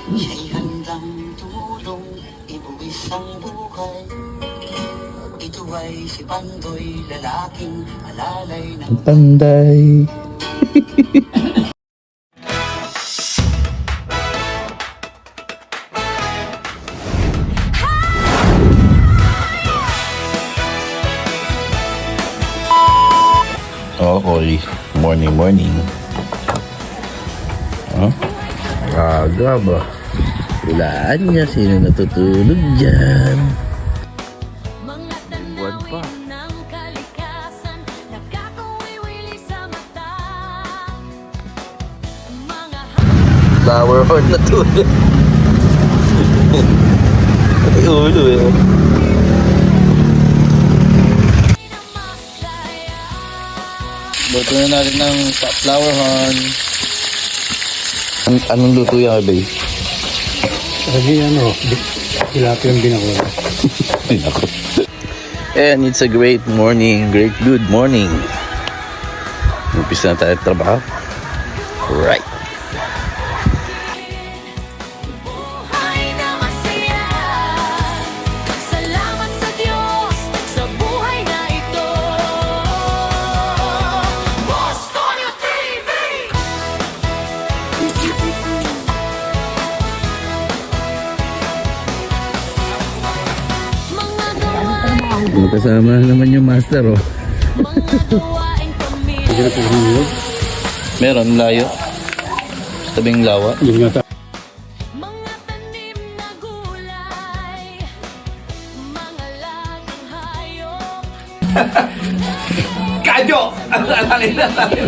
Siya'y handang tumulong, ibuwis ang buhay. Ito ay si Pandoy, lalaking alalay ng Panday. Okay, morning. Huh? Aga ba? Hulaan niya sino natutulog dyan. Buwan pa. Flower horn natulog. Ay ulo eh. Luto na natin ng flower horn. Anong luto yan, babe? Lagi tilapia yung binakura. And it's a great morning, good morning. Umpisa na tayo at trabaho. Right. Kasama naman yung master, oh. Meron layo. Sa tabing lawa. mga tanim na gulay, mga lagang hayop. Kadyo! Ang lalaki na tayo.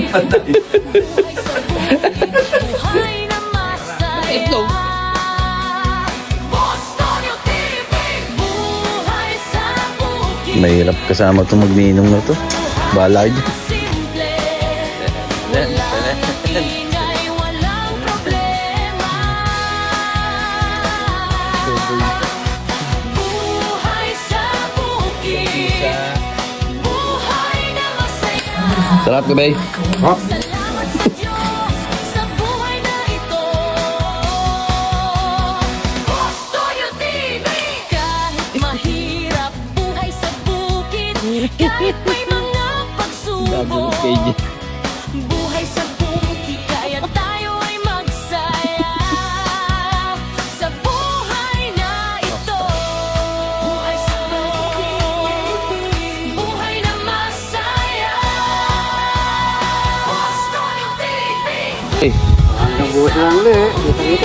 Buhay na masaya. Mahirap kasama itong magninong na to. Bahala dyan. Simple, walang ingay, walang problema. Buhay sa bukid, buhay na masaya. Sarap ka, bay? Salamat sa Diyos sa buhay na ito. Bostoyo TV. Kahit mahirap buhay sa bukid, kahit may mga pagsubok, buhay sa bukid, kaya tayo ay magsaya sa buhay na ito. Buhay sa bukid, buhay na masaya. Bostoyo TV. Eh. Ang buwas lang ulit.